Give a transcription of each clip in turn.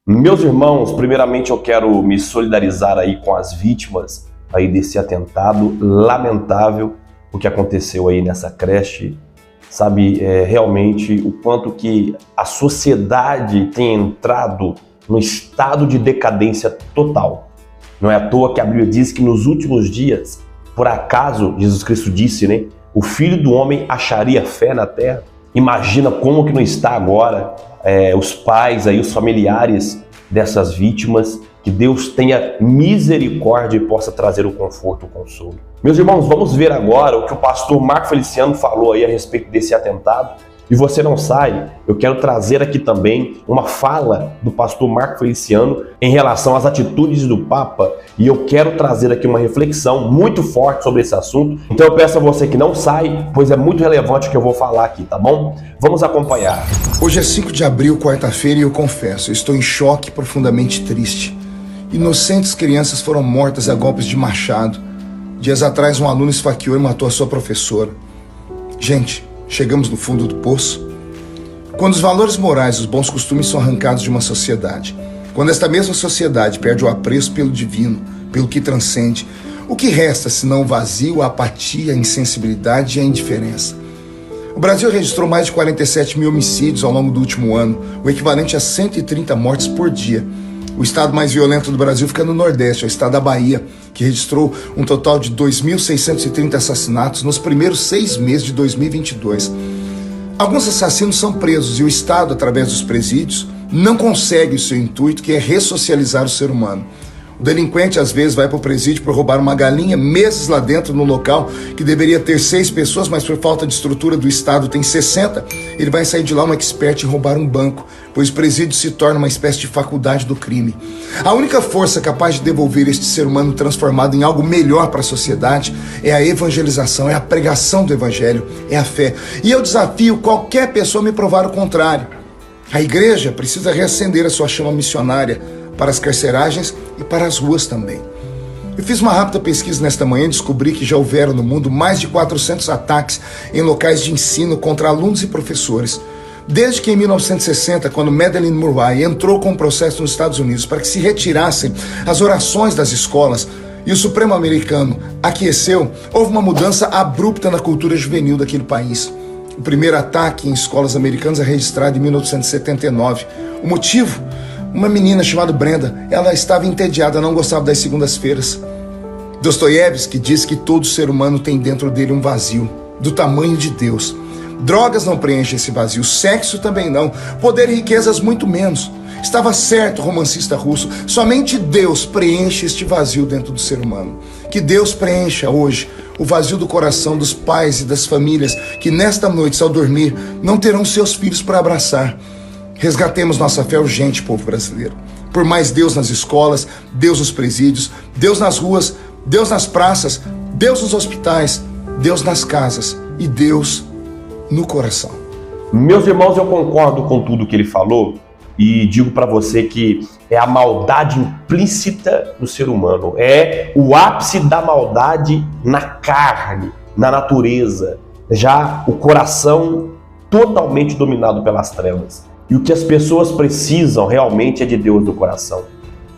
Meus irmãos, primeiramente eu quero me solidarizar aí com as vítimas aí desse atentado lamentável, o que aconteceu aí nessa creche. Sabe, realmente o quanto que a sociedade tem entrado num estado de decadência total. Não é à toa que a Bíblia diz que nos últimos dias, por acaso, Jesus Cristo disse, né? O Filho do Homem acharia fé na terra. Imagina como que não está agora os pais, aí, os familiares dessas vítimas. Que Deus tenha misericórdia e possa trazer o conforto, o consolo. Meus irmãos, vamos ver agora o que o pastor Marco Feliciano falou aí a respeito desse atentado. E você não sai, eu quero trazer aqui também uma fala do pastor Marco Feliciano em relação às atitudes do Papa, e eu quero trazer aqui uma reflexão muito forte sobre esse assunto. Então eu peço a você que não sai, pois é muito relevante o que eu vou falar aqui, tá bom? Vamos acompanhar. Hoje é 5 de abril, quarta-feira, e eu confesso, eu estou em choque, profundamente triste. Inocentes crianças foram mortas a golpes de machado. Dias atrás um aluno esfaqueou e matou a sua professora. Gente, chegamos no fundo do poço. Quando os valores morais e os bons costumes são arrancados de uma sociedade, quando esta mesma sociedade perde o apreço pelo divino, pelo que transcende, o que resta senão o vazio, a apatia, a insensibilidade e a indiferença? O Brasil registrou mais de 47 mil homicídios ao longo do último ano, o equivalente a 130 mortes por dia. O estado mais violento do Brasil fica no Nordeste, é o estado da Bahia, que registrou um total de 2.630 assassinatos nos primeiros 6 meses de 2022. Alguns assassinos são presos e o Estado, através dos presídios, não consegue o seu intuito, que é ressocializar o ser humano. O delinquente, às vezes, vai para o presídio para roubar uma galinha, meses lá dentro, no local que deveria ter 6 pessoas, mas por falta de estrutura do Estado tem 60, ele vai sair de lá um expert em roubar um banco, pois o presídio se torna uma espécie de faculdade do crime. A única força capaz de devolver este ser humano transformado em algo melhor para a sociedade é a evangelização, é a pregação do evangelho, é a fé. E eu desafio qualquer pessoa a me provar o contrário. A igreja precisa reacender a sua chama missionária para as carceragens e para as ruas também. Eu fiz uma rápida pesquisa nesta manhã e descobri que já houveram no mundo mais de 400 ataques em locais de ensino contra alunos e professores. Desde que em 1960, quando Madeleine Murray entrou com um processo nos Estados Unidos para que se retirassem as orações das escolas e o Supremo americano aqueceu, houve uma mudança abrupta na cultura juvenil daquele país. O primeiro ataque em escolas americanas é registrado em 1979. O motivo? Uma menina chamada Brenda, ela estava entediada, não gostava das segundas-feiras. Dostoiévski diz que todo ser humano tem dentro dele um vazio, do tamanho de Deus. Drogas não preenchem esse vazio, sexo também não, poder e riquezas muito menos. Estava certo o romancista russo, somente Deus preenche este vazio dentro do ser humano. Que Deus preencha hoje o vazio do coração dos pais e das famílias que nesta noite, ao dormir, não terão seus filhos para abraçar. Resgatemos nossa fé urgente, povo brasileiro. Por mais Deus nas escolas, Deus nos presídios, Deus nas ruas, Deus nas praças, Deus nos hospitais, Deus nas casas e Deus no coração. Meus irmãos, eu concordo com tudo que ele falou e digo para você que é a maldade implícita no ser humano, é o ápice da maldade na carne, na natureza, já o coração totalmente dominado pelas trevas. E o que as pessoas precisam realmente é de Deus no coração.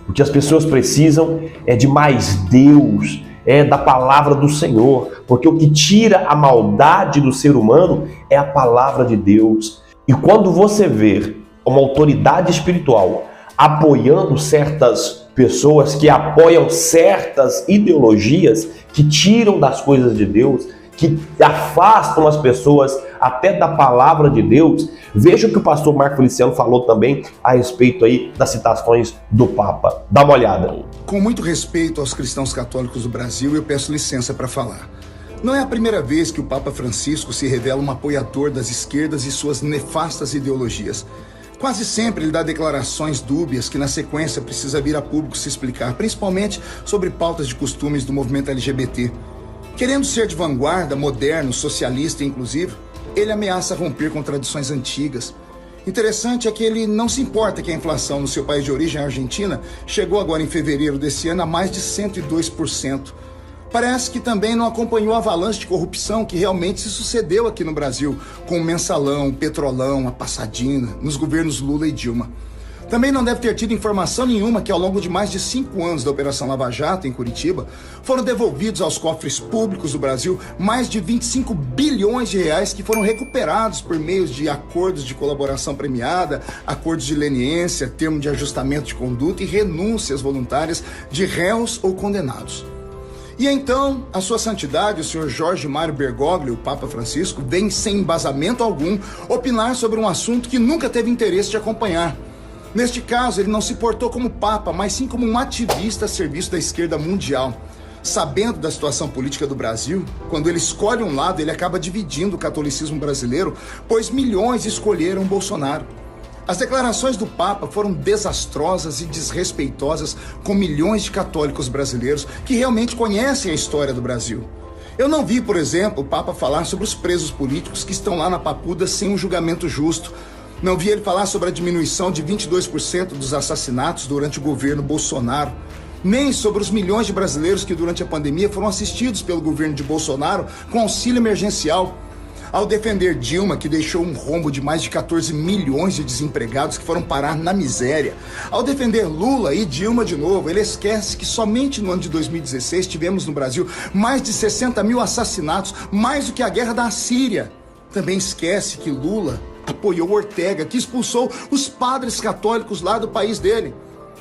O que as pessoas precisam é de mais Deus, é da palavra do Senhor. Porque o que tira a maldade do ser humano é a palavra de Deus. E quando você vê uma autoridade espiritual apoiando certas pessoas que apoiam certas ideologias que tiram das coisas de Deus, que afastam as pessoas até da palavra de Deus, veja o que o pastor Marco Feliciano falou também a respeito aí das citações do Papa. Dá uma olhada. Com muito respeito aos cristãos católicos do Brasil, eu peço licença para falar. Não é a primeira vez que o Papa Francisco se revela um apoiador das esquerdas e suas nefastas ideologias. Quase sempre ele dá declarações dúbias que na sequência precisa vir a público se explicar, principalmente sobre pautas de costumes do movimento LGBT. Querendo ser de vanguarda, moderno, socialista e inclusivo, ele ameaça romper com tradições antigas. Interessante é que ele não se importa que a inflação no seu país de origem, a Argentina, chegou agora em fevereiro desse ano a mais de 102%. Parece que também não acompanhou a avalanche de corrupção que realmente se sucedeu aqui no Brasil, com o Mensalão, o Petrolão, a Passadina, nos governos Lula e Dilma. Também não deve ter tido informação nenhuma que ao longo de mais de 5 anos da Operação Lava Jato em Curitiba, foram devolvidos aos cofres públicos do Brasil mais de 25 bilhões de reais que foram recuperados por meio de acordos de colaboração premiada, acordos de leniência, termo de ajustamento de conduta e renúncias voluntárias de réus ou condenados. E então, a sua santidade, o senhor Jorge Mário Bergoglio, o Papa Francisco, vem sem embasamento algum opinar sobre um assunto que nunca teve interesse de acompanhar. Neste caso, ele não se portou como Papa, mas sim como um ativista a serviço da esquerda mundial. Sabendo da situação política do Brasil, quando ele escolhe um lado, ele acaba dividindo o catolicismo brasileiro, pois milhões escolheram Bolsonaro. As declarações do Papa foram desastrosas e desrespeitosas com milhões de católicos brasileiros que realmente conhecem a história do Brasil. Eu não vi, por exemplo, o Papa falar sobre os presos políticos que estão lá na Papuda sem um julgamento justo. Não vi ele falar sobre a diminuição de 22% dos assassinatos durante o governo Bolsonaro, nem sobre os milhões de brasileiros que durante a pandemia foram assistidos pelo governo de Bolsonaro com auxílio emergencial. Ao defender Dilma, que deixou um rombo de mais de 14 milhões de desempregados que foram parar na miséria. Ao defender Lula e Dilma de novo, ele esquece que somente no ano de 2016 tivemos no Brasil mais de 60 mil assassinatos, mais do que a guerra da Síria. Também esquece que Lula apoiou Ortega, que expulsou os padres católicos lá do país dele.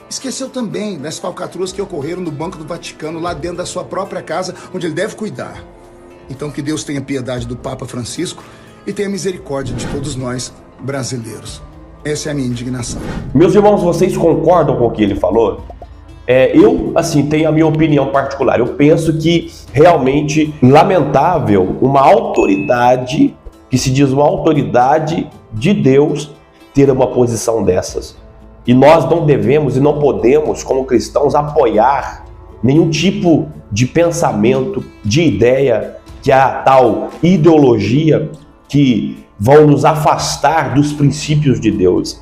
Esqueceu também das falcatruas que ocorreram no Banco do Vaticano, lá dentro da sua própria casa, onde ele deve cuidar. Então que Deus tenha piedade do Papa Francisco e tenha misericórdia de todos nós, brasileiros. Essa é a minha indignação. Meus irmãos, vocês concordam com o que ele falou? Eu, assim, tenho a minha opinião particular. Eu penso que realmente lamentável uma autoridade, que se diz uma autoridade de Deus, ter uma posição dessas. E nós não devemos e não podemos, como cristãos, apoiar nenhum tipo de pensamento, de ideia, que é a tal ideologia que vão nos afastar dos princípios de Deus.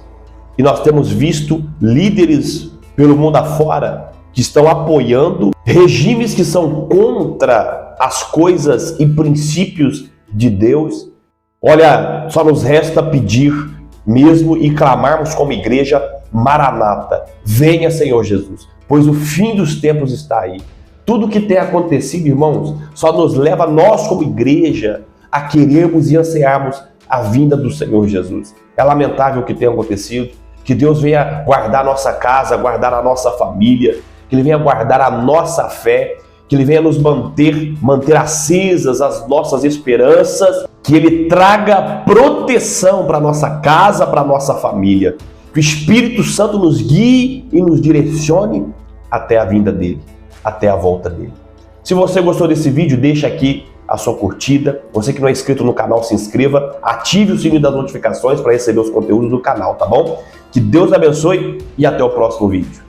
E nós temos visto líderes pelo mundo afora que estão apoiando regimes que são contra as coisas e princípios de Deus. Olha, só nos resta pedir mesmo e clamarmos como igreja: Maranata, venha Senhor Jesus, pois o fim dos tempos está aí. Tudo que tem acontecido, irmãos, só nos leva nós como igreja a querermos e ansiarmos a vinda do Senhor Jesus. É lamentável o que tem acontecido. Que Deus venha guardar a nossa casa, guardar a nossa família, que Ele venha guardar a nossa fé, que Ele venha nos manter acesas as nossas esperanças, que Ele traga proteção para a nossa casa, para a nossa família. Que o Espírito Santo nos guie e nos direcione até a vinda dEle, até a volta dEle. Se você gostou desse vídeo, deixa aqui a sua curtida. Você que não é inscrito no canal, se inscreva, ative o sininho das notificações para receber os conteúdos do canal, tá bom? Que Deus abençoe e até o próximo vídeo.